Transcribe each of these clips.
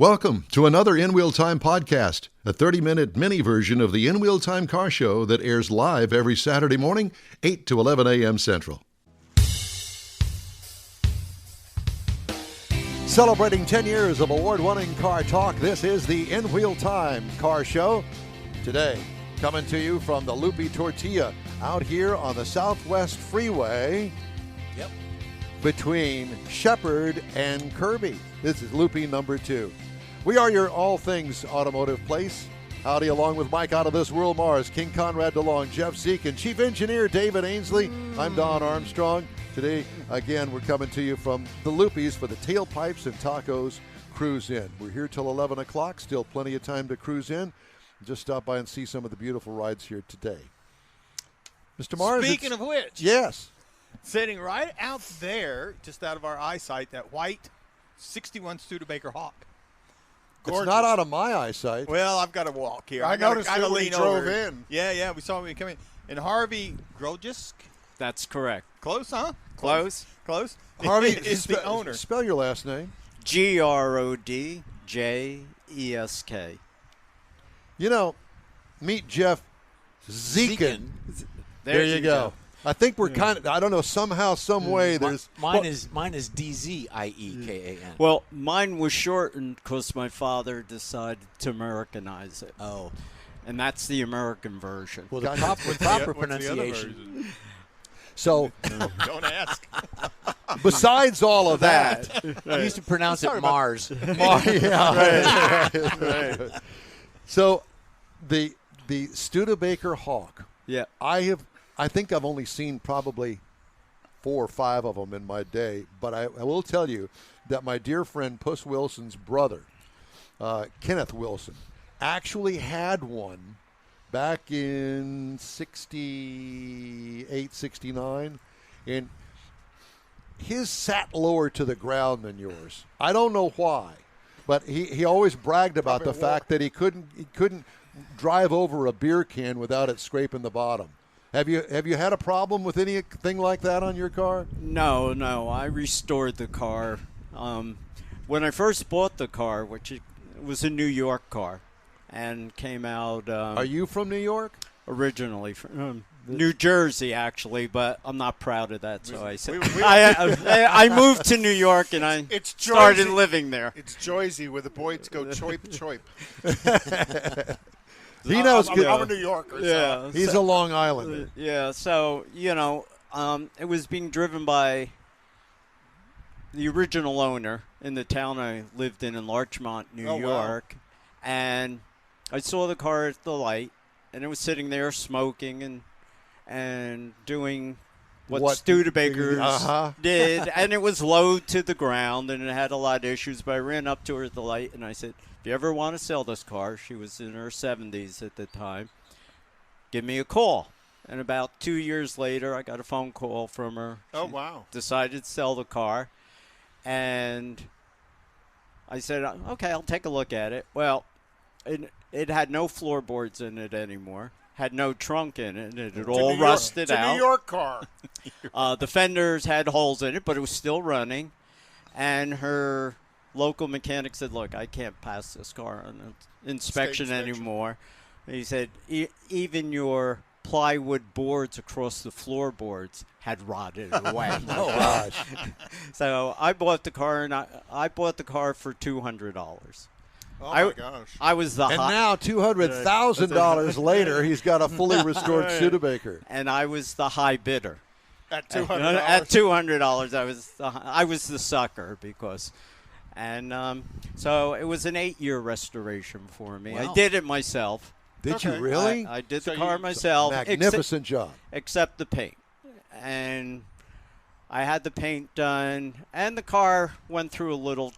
Welcome to another In Wheel Time podcast, a 30-minute mini version of the In Wheel Time car show that airs live every Saturday morning, 8 to 11 a.m. Central. Celebrating 10 years of award-winning car talk, this is the In Wheel Time car show. Today, coming to you from the Loopy Tortilla out here on the Southwest Freeway. Between Shepherd and Kirby. This is Loopy number 2. We are your all things automotive place. Howdy, along with Mike Out of This World Mars, King Conrad DeLong, Jeff Zeke, and Chief Engineer David Ainsley. I'm Don Armstrong. Today, again, we're coming to you from the Loopies for the Tailpipes and Tacos Cruise In. We're here till 11 o'clock. Still plenty of time to cruise in. Just stop by and see some of the beautiful rides here today. Mr. Mars. Speaking of which. Yes. Sitting right out there, just out of our eyesight, that white 61 Studebaker Hawk. Gorgeous. It's not out of my eyesight. Well, I've got to walk here. I noticed gotta it when lean he drove over. in. Yeah, we saw him come in. And Harvey Grodjesk. That's correct. Close, huh? Close. Harvey is the owner. Spell your last name. Grodjesk. You know, meet Jeff Zeken. There you go. I think we're kind of, I don't know, somehow, some way there's. Mine is D-Z-I-E-K-A-N. Well, mine was shortened because my father decided to Americanize it. Oh. And that's the American version. Well, the proper pronunciation. So, Don't ask. besides all of that. I used to pronounce it Mars. Right. So, the Studebaker Hawk. Yeah. I think I've only seen probably 4 or 5 of them in my day, but I will tell you that my dear friend Puss Wilson's brother, Kenneth Wilson, actually had one back in 68, 69, and his sat lower to the ground than yours. I don't know why, but he always bragged about the fact that he couldn't drive over a beer can without it scraping the bottom. Have you had a problem with anything like that on your car? No. I restored the car. When I first bought the car, which it was a New York car, and came out. Are you from New York? Originally from New Jersey, actually, but I'm not proud of that. So I said I moved to New York and I started living there. It's Joyzy where the boys go choip choip. He knows. I'm a New Yorker. Yeah, he's a Long Islander. Yeah, so it was being driven by the original owner in the town I lived in Larchmont, New York, and I saw the car at the light, and it was sitting there smoking and doing what Studebakers did, and it was low to the ground, and it had a lot of issues. But I ran up to her at the light, and I said, "If you ever want to sell this car," she was in her 70s at the time, "give me a call." And about 2 years later, I got a phone call from her. Oh, wow. Decided to sell the car. And I said, "Okay, I'll take a look at it." Well, it had no floorboards in it anymore. Had no trunk in it. It had all rusted out. It's a New York car. The fenders had holes in it, but it was still running. And her local mechanic said, "Look, I can't pass this car on inspection anymore." He said, "Even your plywood boards across the floorboards had rotted away." Oh gosh! So I bought the car, and I bought the car for $200. Oh my gosh! I was the and now $200,000 later, he's got a fully restored Studebaker. And I was the high bidder. At $200. At $200, I was the sucker because. And so it was an 8-year restoration for me. Wow. I did it myself. Did you really? I did the car myself. Magnificent job. Except the paint. And I had the paint done. And the car went through a little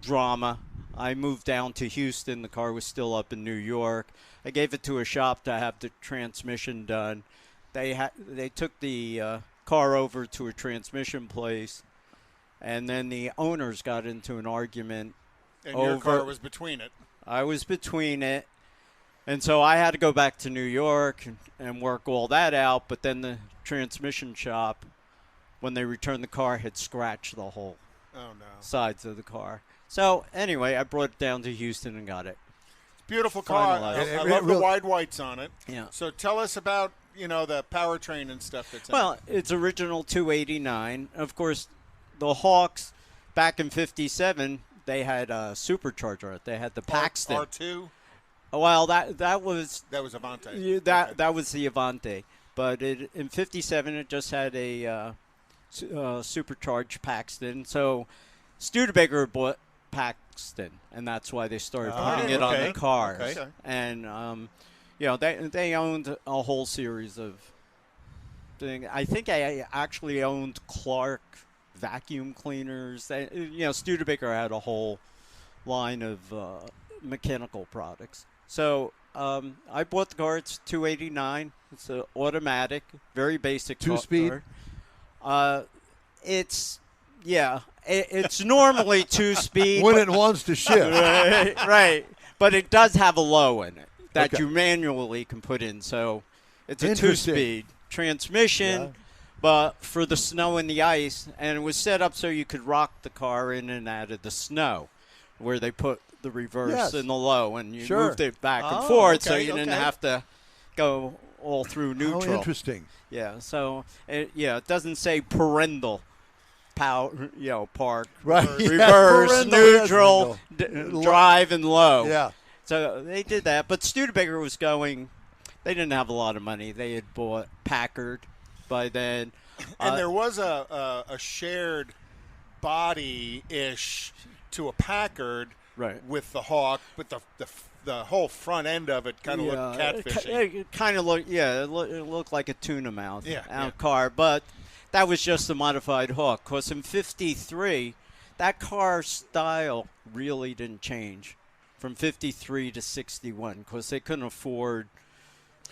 drama. I moved down to Houston. The car was still up in New York. I gave it to a shop to have the transmission done. They took the car over to a transmission place. And then the owners got into an argument. And your car was between it. I was between it. And so I had to go back to New York and work all that out. But then the transmission shop, when they returned the car, had scratched the whole sides of the car. So anyway, I brought it down to Houston and got it. Beautiful car. Finalized. I love the wide whites on it. Yeah. So tell us about, the powertrain and stuff that's in it. Well, it's original 289. Of course, the Hawks back in '57, they had a supercharger. They had the Paxton. R2? Well, that was Avante. That was the Avante. But in '57, it just had a supercharged Paxton. So Studebaker bought Paxton, and that's why they started putting it on the cars. Okay. And they owned a whole series of things. I think I actually owned Clark vacuum cleaners. Studebaker had a whole line of mechanical products. So I bought the car. It's 289. It's an automatic, very basic Two-speed? car. It's normally 2-speed. When it wants to shift. Right. But it does have a low in it that Okay. you manually can put in. So it's a Interesting. 2-speed transmission. Yeah. But for the snow and the ice, and it was set up so you could rock the car in and out of the snow, where they put the reverse Yes. and the low, and you Sure. moved it back and Oh, forth, so okay, you didn't okay. have to go all through How neutral. interesting. Yeah, so it doesn't say parental power, park, Right. reverse, Parental, yes, neutral, drive, and low. Yeah. So they did that, but Studebaker was going. They didn't have a lot of money. They had bought Packard by then. And there was a shared body-ish to a Packard Right. with the Hawk, but the whole front end of it kind of looked catfishy. It kind of looked, it looked like a tuna mouth Yeah. car, but that was just a modified Hawk. Because in '53, that car style really didn't change from '53 to '61 because they couldn't afford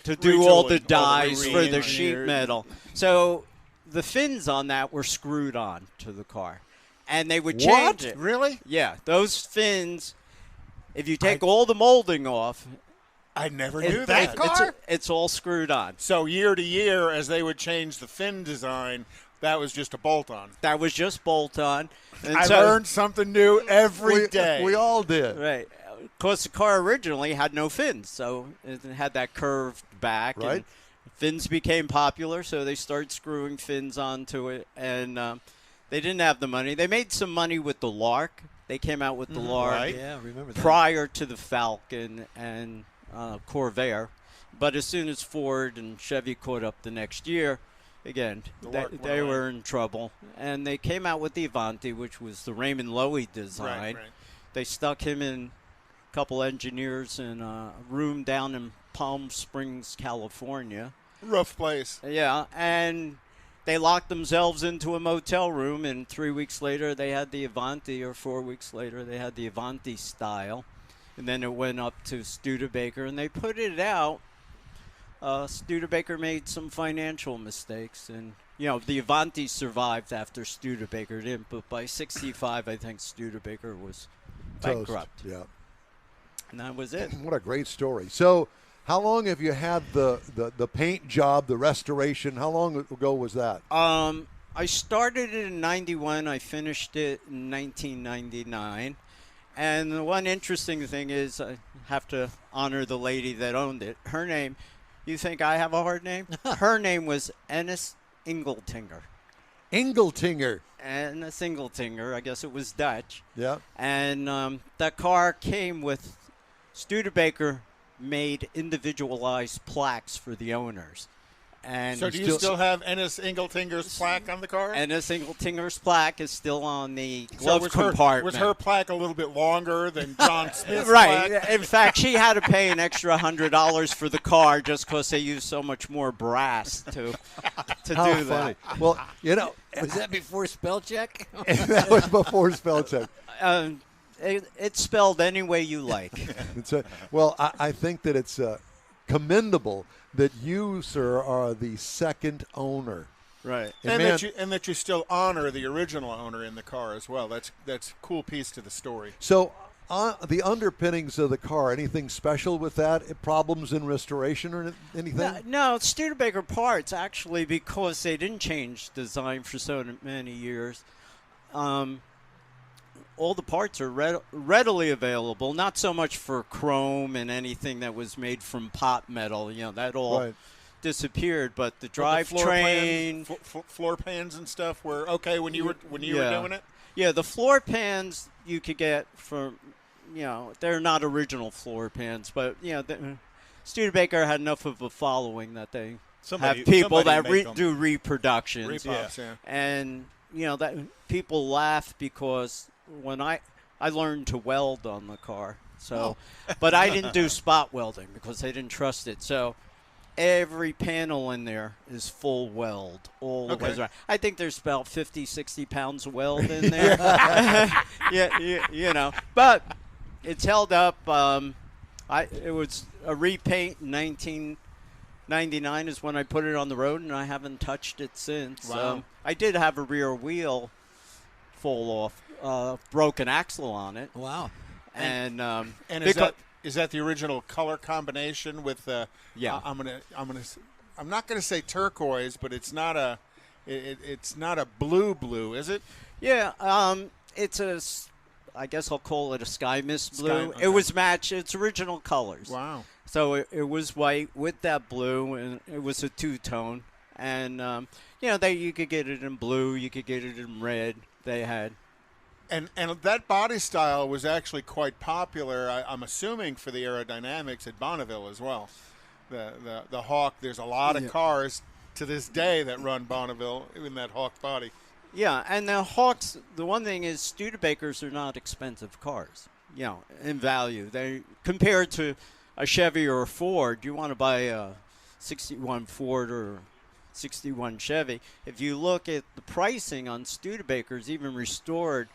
to do all the dyes for the sheet metal. So the fins on that were screwed on to the car. And they would change it. Really? Yeah, those fins, if you take all the molding off, I never knew that that. car? it's all screwed on. So year to year, as they would change the fin design, that was just a bolt-on. That was just bolt-on. And I so- learned something new every day. We all did. Right. Of course, the car originally had no fins, so it had that curved back. Right. And fins became popular, so they started screwing fins onto it, and they didn't have the money. They made some money with the Lark. They came out with the Lark Right. Yeah, remember that. prior to the Falcon and Corvair. But as soon as Ford and Chevy caught up the next year, again, The Lark went they away. were in trouble. And they came out with the Avanti, which was the Raymond Loewy design. Right. They stuck him in a couple engineers in a room down in Palm Springs, California. Rough place. Yeah, and they locked themselves into a motel room, and 3 weeks later they had the Avanti, or 4 weeks later they had the Avanti style. And then it went up to Studebaker, and they put it out. Studebaker made some financial mistakes, and the Avanti survived after Studebaker didn't, but by '65 I think Studebaker was Toast. bankrupt, Yeah. and that was it. What a great story. So, how long have you had the paint job, the restoration? How long ago was that? I started it in '91. I finished it in 1999. And the one interesting thing is I have to honor the lady that owned it. Her name, you think I have a hard name? Her name was Ennis Ingeltinger. Ingeltinger. Ennis Ingeltinger, I guess it was Dutch. Yeah. And that car came with Studebaker made individualized plaques for the owners. And So do you still have Ennis Ingeltinger's plaque on the car? Ennis Ingeltinger's plaque is still on the So glove was compartment. Was her plaque a little bit longer than John Smith's Right. plaque? In fact, she had to pay an extra $100 for the car just because they used so much more brass to How do funny. that. Well, Was that before spell check? that was before spell check. It's spelled any way you like. I think that it's commendable that you, sir, are the second owner. Right. And, man, that you still honor the original owner in the car as well. That's a cool piece to the story. so the underpinnings of the car, anything special with that? Problems in restoration or anything? No, Studebaker parts, actually, because they didn't change design for so many years. all the parts are readily available. Not so much for chrome and anything that was made from pot metal. That all disappeared. But the drivetrain, floor pans and stuff were okay when you were doing it. Yeah, the floor pans you could get from, they're not original floor pans, but Studebaker had enough of a following that they have people that do reproductions. Repops, yeah. And that people laugh because when I learned to weld on the car, but I didn't do spot welding because they didn't trust it. So every panel in there is full weld all the way around. I think there's about 50, 60 pounds of weld in there. But it's held up. It was a repaint in 1999 is when I put it on the road, and I haven't touched it since. Wow. I did have a rear wheel fall off, broken axle on it. Wow. And is that the original color combination with yeah. I'm not gonna say turquoise, but it's not a blue, is it? Yeah, it's I guess I'll call it a sky mist blue. Okay. It was matched its original colors. Wow. So it was white with that blue, and it was a two-tone. And, you could get it in blue, you could get it in red. They had. And that body style was actually quite popular, I'm assuming, for the aerodynamics at Bonneville as well. The Hawk, there's a lot of cars to this day that run Bonneville in that Hawk body. Yeah, and the Hawks, the one thing is Studebakers are not expensive cars, in value. They compared to a Chevy or a Ford, you want to buy a 61 Ford or 61 Chevy. If you look at the pricing on Studebakers, even restored,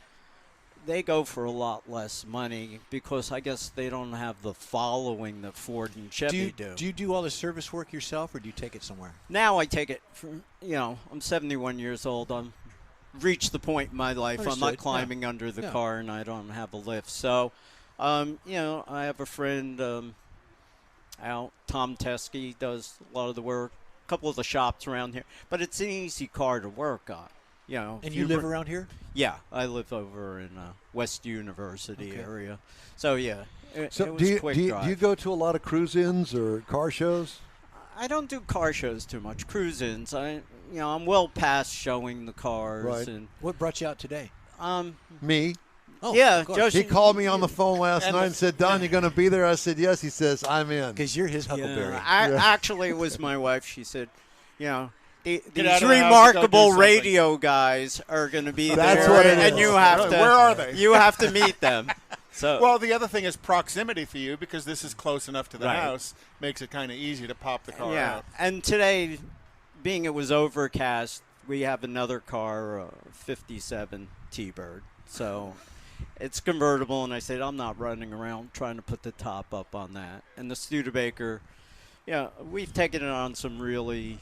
they go for a lot less money because I guess they don't have the following that Ford and Chevy do. Do you do all the service work yourself, or do you take it somewhere? Now I take it from, I'm 71 years old. I'm reached the point in my life. Understood. I'm not climbing under the car, and I don't have a lift. So, I have a friend out, Tom Teskey, does a lot of the work, a couple of the shops around here. But it's an easy car to work on. And you live around here? Yeah, I live over in West University area. So, yeah, it was do a quick drive. do you go to a lot of cruise-ins or car shows? I don't do car shows too much. Cruise-ins. I'm well past showing the cars. Right. And What brought you out today? Me? Oh, yeah, of course. Josh, He called me on the phone last night and said, Don, you going to be there? I said, yes. He says, I'm in. Because you're his Huckleberry. Actually, it was my wife. She said, these out of the house and go remarkable do something. radio guys are going to be That's there, what it and is. you have to. Where are they? You have to meet them. So, Well, the other thing is proximity for you, because this is close enough to the Right. house, makes it kind of easy to pop the car yeah. out. And today, being it was overcast, we have another car, 57 T-Bird. So it's convertible, and I said I'm not running around trying to put the top up on that. And the Studebaker, we've taken it on some really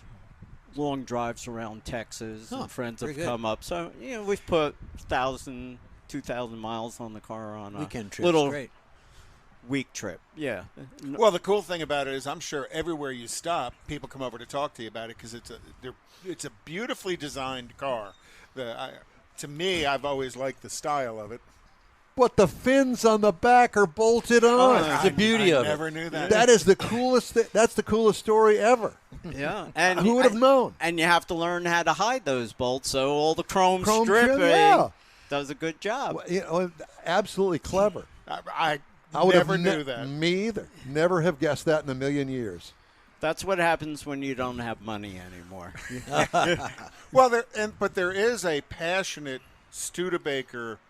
long drives around Texas, and friends have come up. So, we've put 1,000, 2,000 miles on the car on a Weekend trips, little great. week trip. Yeah. Well, the cool thing about it is I'm sure everywhere you stop, people come over to talk to you about it because it's a beautifully designed car. To me, I've always liked the style of it. But the fins on the back are bolted on. It's the beauty of it. I never knew that. That is the coolest that's the coolest story ever. Yeah. And Who would have known? And you have to learn how to hide those bolts, so all the chrome Chrome stripping trim, does a good job. Absolutely clever. I would never have knew that. Me either. Never have guessed that in a million years. That's what happens when you don't have money anymore. Well, but there is a passionate Studebaker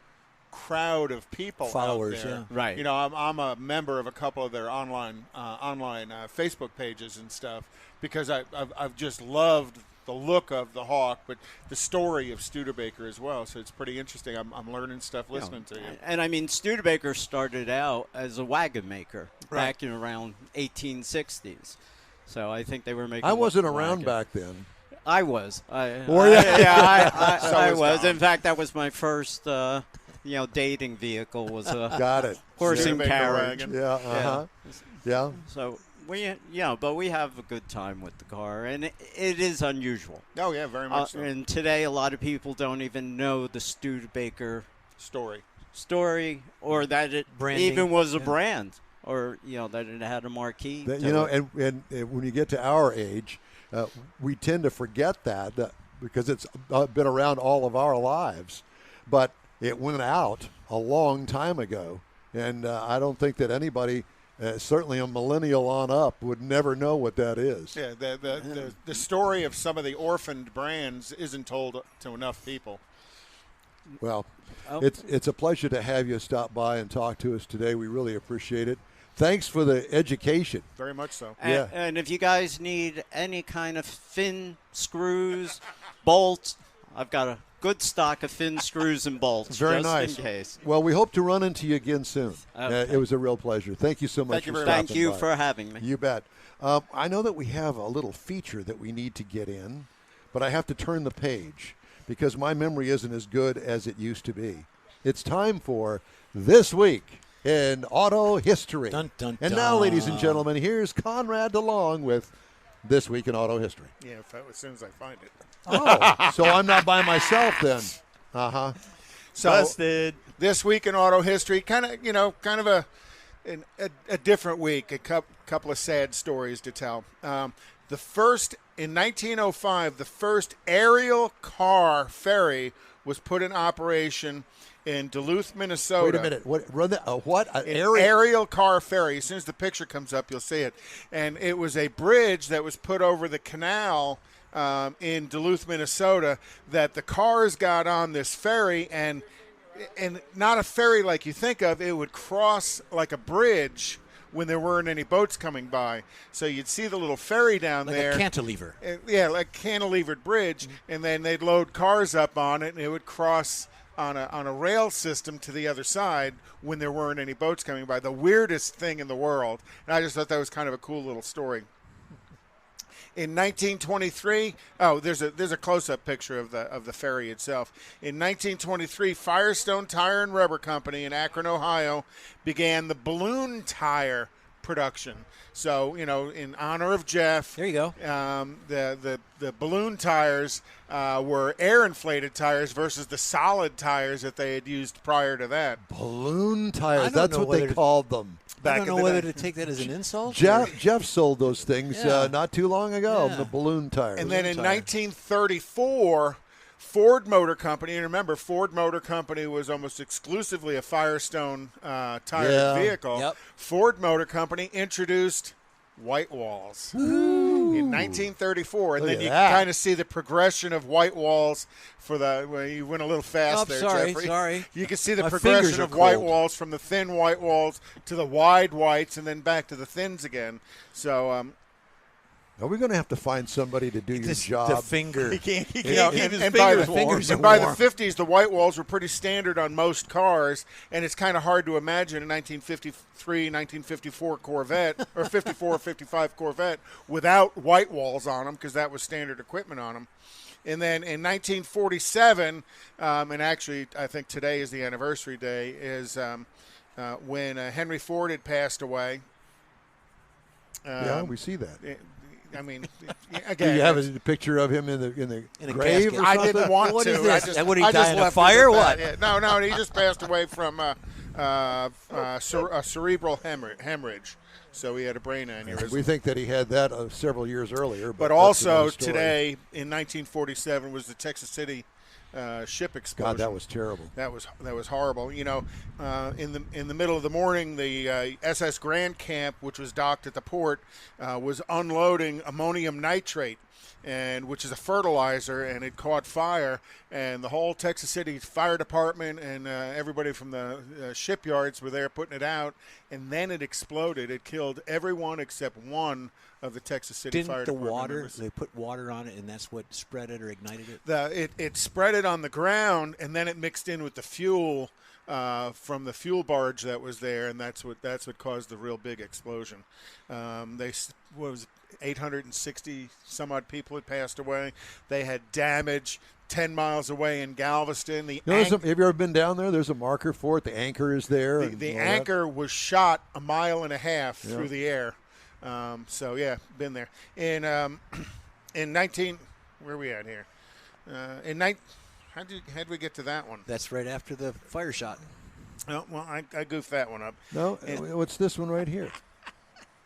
crowd of people Followers, out there. yeah. Right. I'm a member of a couple of their online Facebook pages and stuff because I've just loved the look of the Hawk, but the story of Studebaker as well. So it's pretty interesting. I'm learning stuff listening to you. And I mean, Studebaker started out as a wagon maker back in around 1860s. So I think they were making. I wasn't around wagon. back then. I was. Were you? I was. Don. In fact, that was my first, dating vehicle was a Got it. horse and Studebaker carriage. wagon. Yeah. Uh-huh. Yeah. So but we have a good time with the car, and it is unusual. Oh yeah, very much so. And today, a lot of people don't even know the Studebaker Story. story, or that it Branding, even was a yeah. brand, or that it had a marquee. That, to it. and when you get to our age, we tend to forget that because it's been around all of our lives. But it went out a long time ago, and I don't think that anybody, certainly a millennial on up, would never know what that is. Yeah, the story of some of the orphaned brands isn't told to enough people. Well, Oh. it's a pleasure to have you stop by and talk to us today. We really appreciate it. Thanks for the education. Very much so. Yeah. And if you guys need any kind of fin screws, bolts, I've got a good stock of fin screws and bolts. Very just nice. in case. Well, we hope to run into you again soon. Okay. It was a real pleasure. Thank you so much Thank you for very much. stopping Thank you by. for having me. You bet. I know that we have a little feature that we need to get in, but I have to turn the page because my memory isn't as good as it used to be. It's time for This Week in Auto History. Dun, dun, And now, dun. ladies and gentlemen, here's Conrad DeLong with This Week in Auto History. Yeah, as soon as I find it. Oh, so I'm not by myself then. Uh-huh. So Busted. this week in auto history, kind of a different week. A couple of sad stories to tell. In 1905, the first aerial car ferry was put in operation in Duluth, Minnesota. Wait a minute. What? An An aerial car ferry. As soon as the picture comes up, you'll see it. And it was a bridge that was put over the canal in Duluth, Minnesota, that the cars got on this ferry, and not a ferry like you think of. It would cross like a bridge when there weren't any boats coming by. So you'd see the little ferry down Like there. a cantilever. Yeah, like a cantilevered bridge, and then they'd load cars up on it, and it would cross on a rail system to the other side when there weren't any boats coming by. The weirdest thing in the world, and I just thought that was kind of a cool little story. In 1923, there's a close-up picture of the ferry itself. In 1923, Firestone Tire and Rubber Company in Akron, Ohio, began the balloon tire production. So, in honor of Jeff, There you go. the balloon tires were air-inflated tires versus the solid tires that they had used prior to that. Balloon I tires. don't That's know what they whether- called them. I Back don't in know the whether day. to take that as an insult. Jeff sold those things Yeah. not too long ago, Yeah. the balloon tires. And then in tire. 1934, Ford Motor Company, and remember, Ford Motor Company was almost exclusively a Firestone tire Yeah. vehicle. Yep. Ford Motor Company introduced white walls in 1934, and Look then at you that. can kind of see the progression of white walls well, you went a little fast Oh, there, sorry, Jeffrey. sorry. You can see the My fingers progression are of white cold. walls from the thin white walls to the wide whites, and then back to the thins again. So Are we going to have to find somebody to do your The job? finger. He can't You know, keep his and by fingers the, warm. fingers and are by warm. the 50s, the white walls were pretty standard on most cars, and it's kind of hard to imagine a 1953, 1954 Corvette or 54 or 55 Corvette without white walls on them, because that was standard equipment on them. And then in 1947, and actually I think today is the anniversary day, is when Henry Ford had passed away. Yeah, we see that. I mean, Do again, you have it's- a picture of him in the In a grave casket. or I something? didn't want What to. is this? I just, Would he I die just in a left it fire at or that. what? Yeah. No, he just passed away from a cerebral hemorrhage. So he had a brain aneurysm. We think that he had that several years earlier. But that's also another story. today, in 1947, was the Texas City ship explosion. God, that was terrible. That was horrible. In the middle of the morning, the SS Grand Camp, which was docked at the port, was unloading ammonium nitrate, which is a fertilizer, and it caught fire. And the whole Texas City Fire Department and everybody from the shipyards were there putting it out. And then it exploded. It killed everyone except one of the Texas City Fire Didn't the Department water, members. they put water on it, and that's what spread it or ignited it? It spread it on the ground, and then it mixed in with the fuel from the fuel barge that was there, and that's what caused the real big explosion. What was it, 860 some odd people had passed away. They had damage 10 miles away in Galveston. Have you ever been down there? There's a marker for it. The anchor is there. and The all that. anchor was shot a mile and a half Yeah. through the air. So yeah, been there. In 19, where are we at here? How'd we get to that one? That's right after the fire shot. Oh, well, I goofed that one up. No, what's this one right here?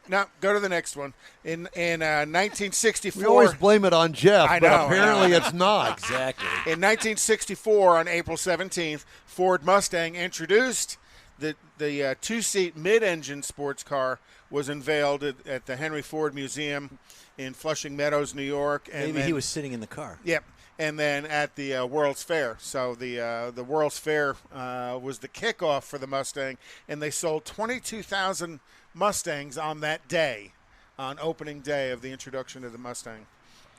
No, go to the next one. In 1964. We always blame it on Jeff, I know, but apparently it's not. Exactly. In 1964, on April 17th, Ford Mustang introduced the two-seat mid-engine sports car was unveiled at the Henry Ford Museum in Flushing Meadows, New York. And Maybe he was sitting in the car. Yep. And then at the World's Fair. So the World's Fair was the kickoff for the Mustang, and they sold 22,000 Mustangs on that day, on opening day of the introduction of the Mustang.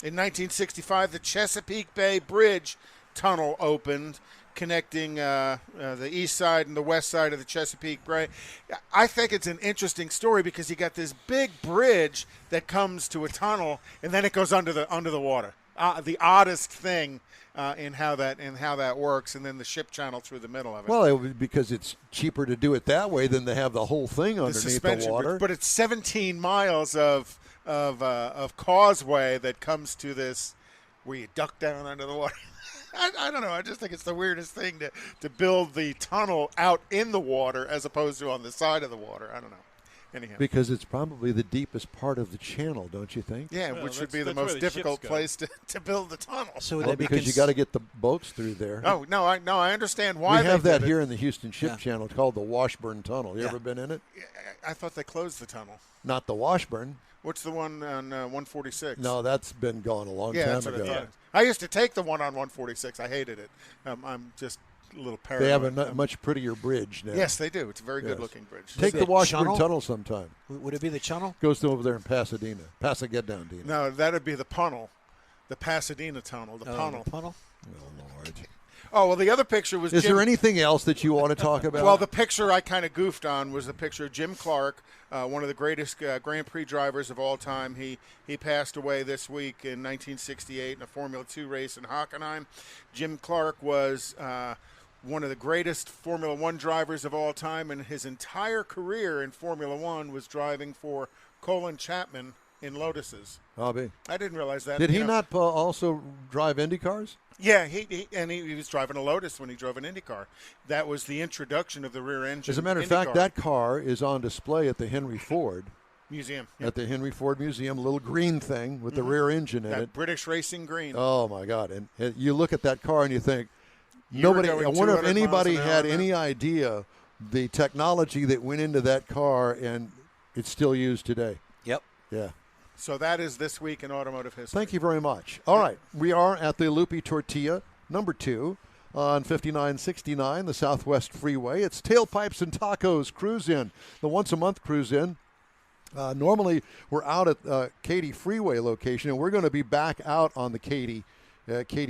In 1965, the Chesapeake Bay Bridge tunnel opened, connecting the east side and the west side of the Chesapeake Bay. I think it's an interesting story because you got this big bridge that comes to a tunnel, and then it goes under the water. The oddest thing in how that works, and then the ship channel through the middle of it. Well, because it's cheaper to do it that way than to have the whole thing underneath the water. Bridge, but it's 17 miles of causeway that comes to this where you duck down under the water. I don't know. I just think it's the weirdest thing to build the tunnel out in the water as opposed to on the side of the water. I don't know. Anyhow. Because it's probably the deepest part of the channel, don't you think? Yeah, which would be the most difficult place to build the tunnel. So because you got to get the boats through there. Oh no, I understand why we have that here in the Houston Ship Channel. It's called the Washburn Tunnel. You ever been in it? I thought they closed the tunnel. Not the Washburn. What's the one on 146? No, that's been gone a long time ago. I used to take the one on 146. I hated it. I'm just a little paranoid. They have a much prettier bridge now. Yes, they do. It's a very good-looking bridge. Take the Washburn Tunnel sometime. Would it be the Channel? Goes to over there in Pasadena. Pasadena. No, that would be the Punnel. The Pasadena Tunnel. The Punnel. The Punnel? Oh, Lord. Oh, well, the other picture was Is there anything else that you want to talk about? Well, the picture I kind of goofed on was the picture of Jim Clark, one of the greatest Grand Prix drivers of all time. He passed away this week in 1968 in a Formula 2 race in Hockenheim. Jim Clark was one of the greatest Formula 1 drivers of all time, and his entire career in Formula 1 was driving for Colin Chapman in Lotuses. Hobby. I didn't realize that. Did he not also drive Indy cars? Yeah, he was driving a Lotus when he drove an Indy car. That was the introduction of the rear engine. As a matter of fact, that car is on display at the Henry Ford Museum. At the Henry Ford Museum, a little green thing with the rear engine in that it. British racing green. Oh, my God. And you look at that car and you think, I wonder if anybody had any idea the technology that went into that car, and it's still used today. Yep. Yeah. So that is this week in automotive history. Thank you very much. All right. We are at the Lupe Tortilla, number 2, on 5969, the Southwest Freeway. It's Tailpipes and Tacos Cruise-In, the once-a-month cruise-in. Normally, we're out at Katy Freeway location, and we're going to be back out on the Katy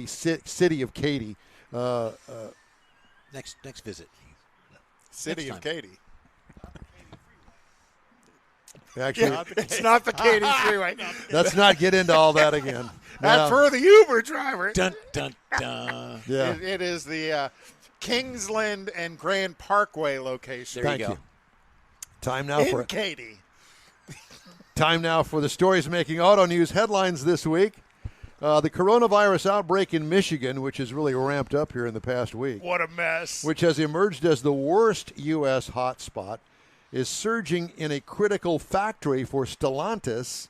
city of Katy. Next visit. City of Katy. Actually, it's not the Katy Freeway. Let's not get into all that again. That's for the Uber driver. Dun, dun, dun. Yeah. It is the Kingsland and Grand Parkway location. There you go. Time now in Katy. Time now for the stories making auto news headlines this week. The coronavirus outbreak in Michigan, which has really ramped up here in the past week. What a mess. Which has emerged as the worst U.S. hotspot, is surging in a critical factory for Stellantis,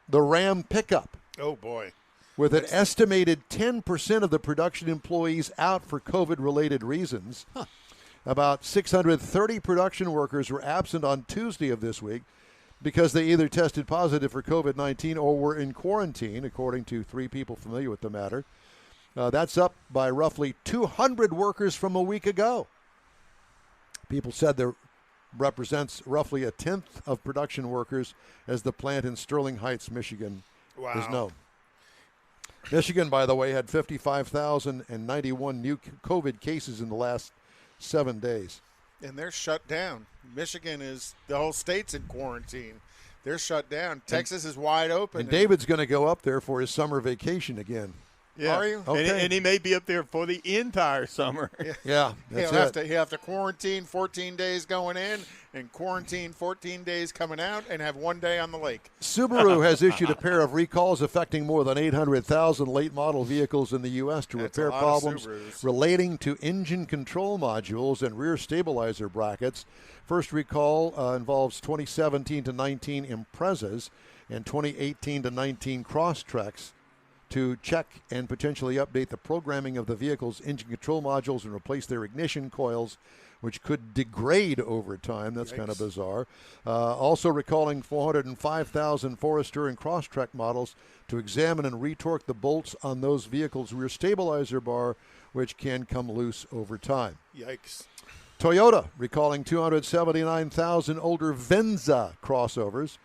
the Ram pickup. Oh, boy. With an estimated 10% of the production employees out for COVID-related reasons. Huh. About 630 production workers were absent on Tuesday of this week because they either tested positive for COVID-19 or were in quarantine, according to 3 people familiar with the matter. That's up by roughly 200 workers from a week ago. People said there represents roughly a tenth of production workers as the plant in Sterling Heights, Michigan is known. Michigan, by the way, had 55,091 new COVID cases in the last 7 days. And they're shut down. Michigan the whole state's in quarantine. They're shut down. Texas is wide open. And David's going to go up there for his summer vacation again. Yeah. Are you? Okay. And he may be up there for the entire summer. Yeah, that's He'll have to quarantine 14 days going in and quarantine 14 days coming out and have 1 day on the lake. Subaru has issued a pair of recalls affecting more than 800,000 late model vehicles in the U.S. to That's repair a lot of problems Subarus. relating to engine control modules and rear stabilizer brackets. First recall involves 2017 to 19 Imprezas and 2018 to 19 Crosstreks to check and potentially update the programming of the vehicle's engine control modules and replace their ignition coils, which could degrade over time. That's kind of bizarre. Also recalling 405,000 Forester and Crosstrek models to examine and retorque the bolts on those vehicles' rear stabilizer bar, which can come loose over time. Yikes. Toyota recalling 279,000 older Venza crossovers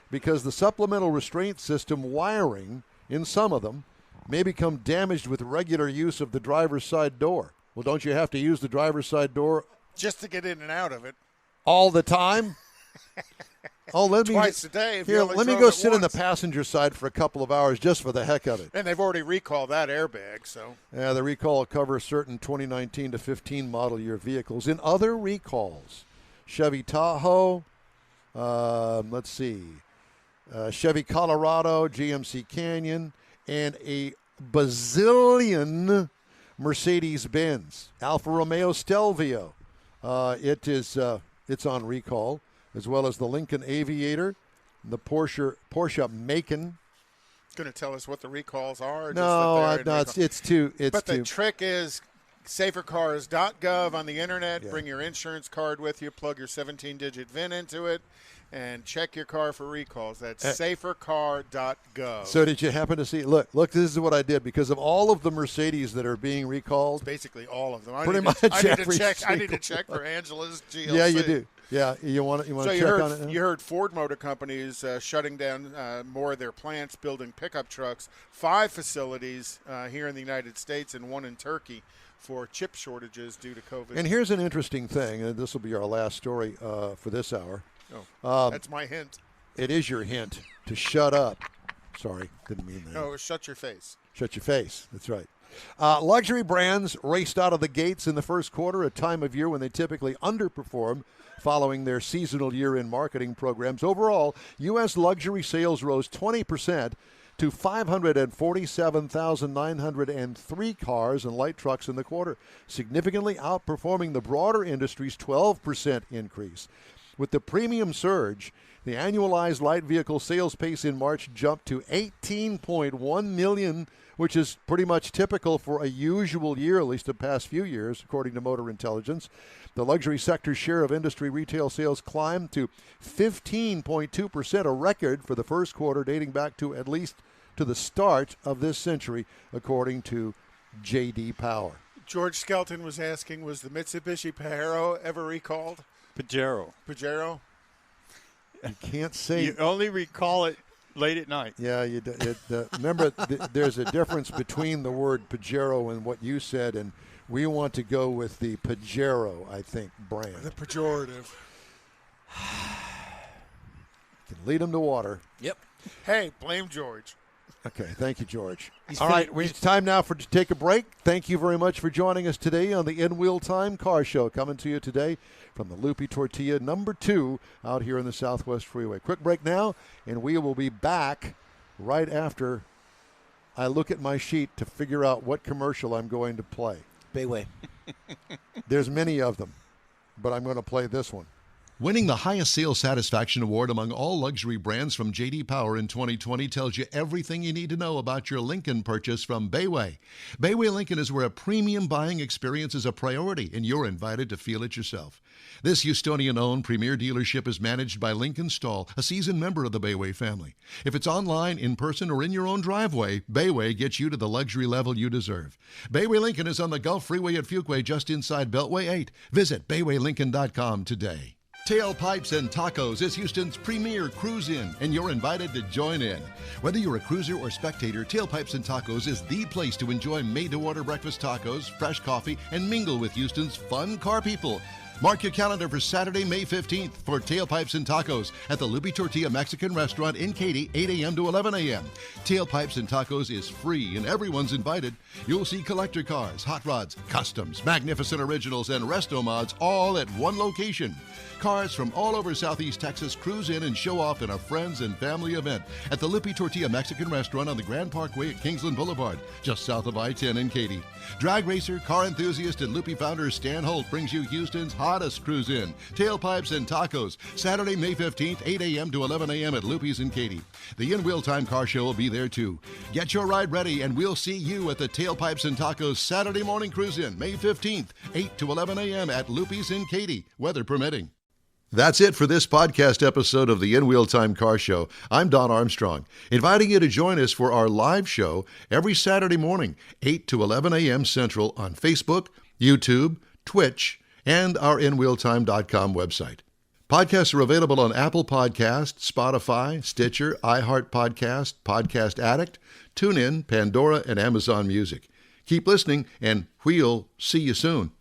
because the supplemental restraint system wiring in some of them may become damaged with regular use of the driver's side door. Well, don't you have to use the driver's side door Just to get in and out of it. all the time? Oh, let me Twice a day. If you here. only Let me drove go it sit in the once. passenger side for a couple of hours just for the heck of it. And they've already recalled that airbag, so. Yeah, the recall will cover certain 2019 to 15 model year vehicles. In other recalls, Chevy Tahoe, let's see, Chevy Colorado, GMC Canyon, and a bazillion Mercedes-Benz. Alfa Romeo Stelvio, it's on recall, as well as the Lincoln Aviator, the Porsche Macan. Going to tell us what the recalls are? Or No, just that they're in it's too. But the trick is safercars.gov on the internet. Yeah. Bring your insurance card with you. Plug your 17-digit VIN into it, and check your car for recalls. That's safercar.gov. So did you happen to see? Look, this is what I did because of all of the Mercedes that are being recalled. Basically all of them. I Pretty need much to, I need to every check. I need single to check for Angela's GLC. Yeah, you do. Yeah, you want to So check you heard, on it? you heard Ford Motor Company is shutting down more of their plants, building pickup trucks. 5 facilities here in the United States and 1 in Turkey for chip shortages due to COVID. And here's an interesting thing, and this will be our last story for this hour. That's my hint. It is your hint to shut up. Sorry, didn't mean that. No, shut your face. Shut your face. That's right. Luxury brands raced out of the gates in the first quarter, a time of year when they typically underperform following their seasonal year-end marketing programs. Overall, U.S. luxury sales rose 20% to 547,903 cars and light trucks in the quarter, significantly outperforming the broader industry's 12% increase. With the premium surge, the annualized light vehicle sales pace in March jumped to 18.1 million, which is pretty much typical for a usual year, at least the past few years, according to Motor Intelligence. The luxury sector's share of industry retail sales climbed to 15.2%, a record for the first quarter dating back to at least to the start of this century, according to J.D. Power. George Skelton was asking, was the Mitsubishi Pajero ever recalled? Pajero. You can't say. You only recall it late at night. Yeah, you do. Remember, there's a difference between the word Pajero and what you said, and we want to go with the Pajero, I think, brand. The pejorative. Can lead them to water. Yep. Hey, blame George. Okay, thank you, George. He's All right, it's time now to take a break. Thank you very much for joining us today on the In Wheel Time Car Show, coming to you today from the Loopy Tortilla #2 out here in the Southwest Freeway. Quick break now, and we will be back right after I look at my sheet to figure out what commercial I'm going to play. Bayway. There's many of them, but I'm going to play this one. Winning the highest sales satisfaction award among all luxury brands from J.D. Power in 2020 tells you everything you need to know about your Lincoln purchase from Bayway. Bayway Lincoln is where a premium buying experience is a priority, and you're invited to feel it yourself. This Houstonian-owned premier dealership is managed by Lincoln Stahl, a seasoned member of the Bayway family. If it's online, in person, or in your own driveway, Bayway gets you to the luxury level you deserve. Bayway Lincoln is on the Gulf Freeway at Fuquay, just inside Beltway 8. Visit BaywayLincoln.com today. Tailpipes and Tacos is Houston's premier cruise-in, and you're invited to join in. Whether you're a cruiser or spectator, Tailpipes and Tacos is the place to enjoy made-to-order breakfast tacos, fresh coffee, and mingle with Houston's fun car people. Mark your calendar for Saturday, May 15th for Tailpipes and Tacos at the Lupi Tortilla Mexican Restaurant in Katy, 8 a.m. to 11 a.m. Tailpipes and Tacos is free and everyone's invited. You'll see collector cars, hot rods, customs, magnificent originals, and resto mods all at one location. Cars from all over Southeast Texas cruise in and show off in a friends and family event at the Lupi Tortilla Mexican Restaurant on the Grand Parkway at Kingsland Boulevard, just south of I-10 in Katy. Drag racer, car enthusiast, and Lupi founder Stan Holt brings you Houston's hottest cruise in, Tailpipes and Tacos, Saturday, May 15th, 8 a.m. to 11 a.m. at Lupi's in Katy. The In Wheel Time Car Show will be there too. Get your ride ready, and we'll see you at the Tailpipes and Tacos Saturday morning cruise in, May 15th, 8 to 11 a.m. at Lupi's in Katy, weather permitting. That's it for this podcast episode of the In Wheel Time Car Show. I'm Don Armstrong, inviting you to join us for our live show every Saturday morning, 8 to 11 a.m. Central on Facebook, YouTube, Twitch, and our InWheelTime.com website. Podcasts are available on Apple Podcasts, Spotify, Stitcher, iHeart Podcast, Podcast Addict, TuneIn, Pandora, and Amazon Music. Keep listening, and we'll see you soon.